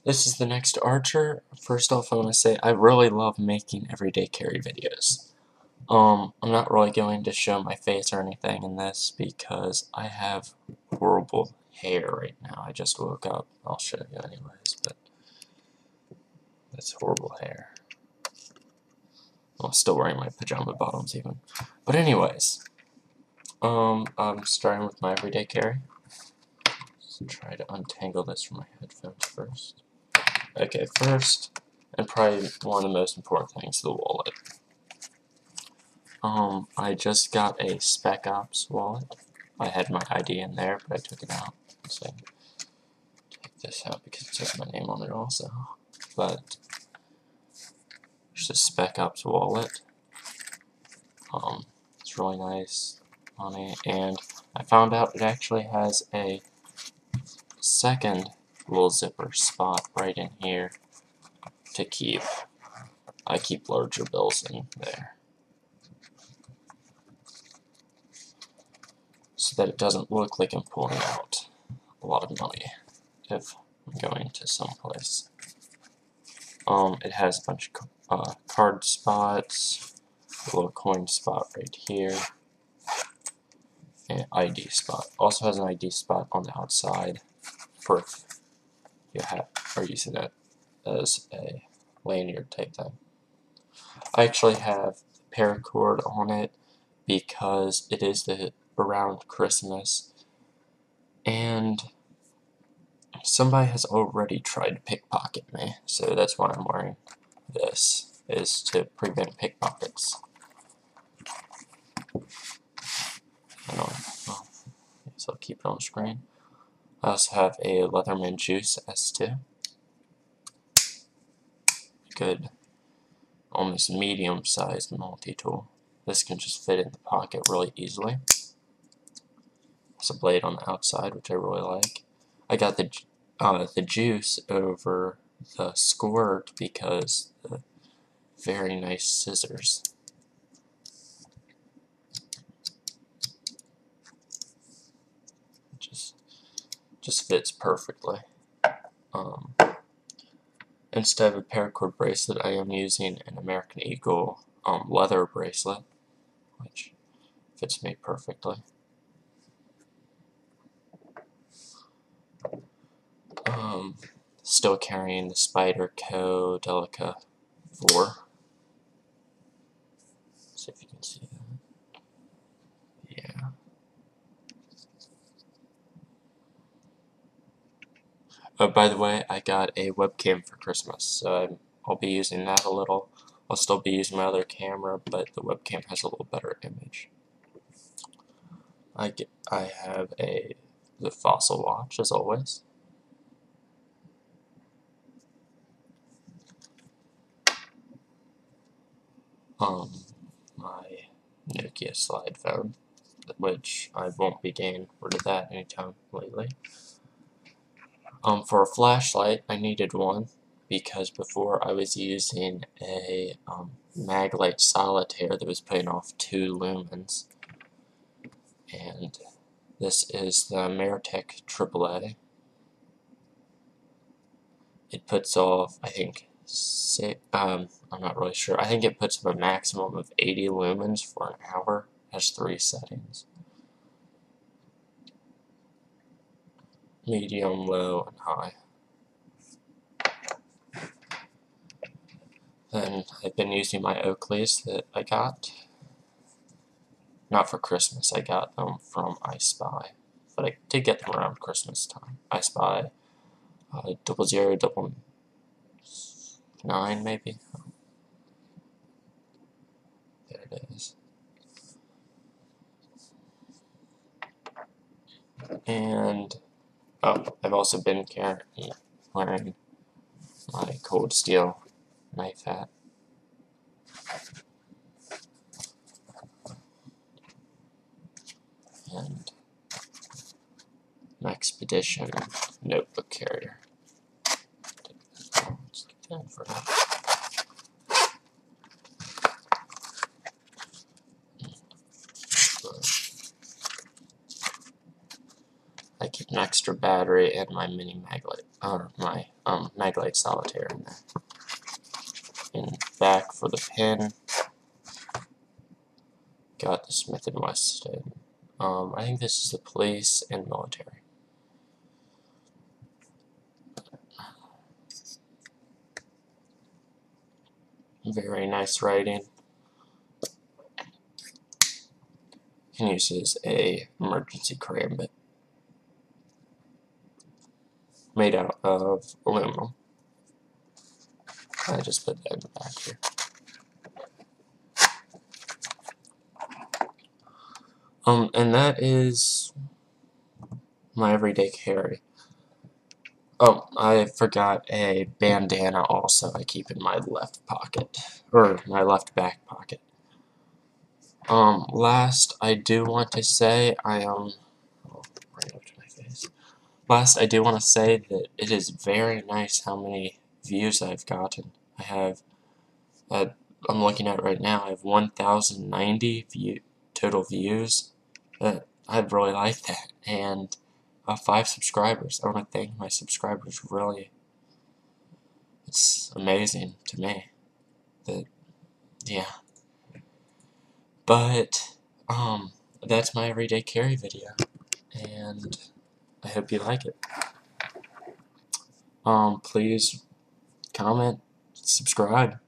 This is the next Archer. First off, I want to say I really love making everyday carry videos. I'm not really going to show my face or anything in this because I have horrible hair right now. I just woke up. I'll show you anyways, but that's horrible hair. I'm still wearing my pajama bottoms even. But anyways, I'm starting with my everyday carry. Let's try to untangle this from my headphones first. Okay, first, and probably one of the most important things, the wallet. I just got a Spec Ops wallet. I had my ID in there, but I took it out. So, take this out because it says my name on it also. But, there's a Spec Ops wallet. It's really nice on it, and I found out it actually has a second little zipper spot right in here to keep. I keep larger bills in there, so that it doesn't look like I'm pulling out a lot of money if I'm going to someplace. It has a bunch of card spots, a little coin spot right here, and ID spot. Also has an ID spot on the outside for if you are using it as a lanyard type thing. I actually have paracord on it because it is around Christmas, and somebody has already tried to pickpocket me, so that's why I'm wearing this, is to prevent pickpockets. So I'll keep it on the screen. I also have a Leatherman Juice S2. Good, almost medium-sized multi-tool. This can just fit in the pocket really easily. There's a blade on the outside, which I really like. I got the juice over the squirt because the very nice scissors. Just fits perfectly. Instead of a paracord bracelet, I am using an American Eagle leather bracelet, which fits me perfectly. Still carrying the Spyderco Delica 4. See if you can see that. Yeah. Oh, by the way, I got a webcam for Christmas, so I'll be using that a little. I'll still be using my other camera, but the webcam has a little better image. I have the Fossil watch, as always. My Nokia slide phone, which I won't be getting rid of that anytime lately. For a flashlight, I needed one because before I was using a Maglite Solitaire that was putting off 2 lumens, and this is the Meritech AAA. It puts off, I think, I'm not really sure. I think it puts up a maximum of 80 lumens for an hour. It has 3 settings: medium, low, and high. Then I've been using my Oakleys that I got. Not for Christmas, I got them from I Spy, but I did get them around Christmas time. I Spy 0099 maybe. There it is. And I've also been wearing my Cold Steel knife hat. And an Expedition notebook carrier. Let's get that for now. I keep an extra extra battery and my mini maglite, or my maglite solitaire in there. And back for the pin, got the Smith & Wesson. I think this is the police and military. Very nice writing. You can use this as a emergency karambit. Made out of aluminum. I just put that in the back here. And that is my everyday carry. Oh, I forgot a bandana also I keep in my left pocket, or my left back pocket. Last I do want to say right up to my face. Last I do want to say that it is very nice how many views I've gotten. I have, I'm looking at right now, I have 1,090 total views. I really like that, and 5 subscribers. I want to thank my subscribers, really. It's amazing to me that, yeah. But, that's my everyday carry video, and I hope you like it. Please comment, subscribe.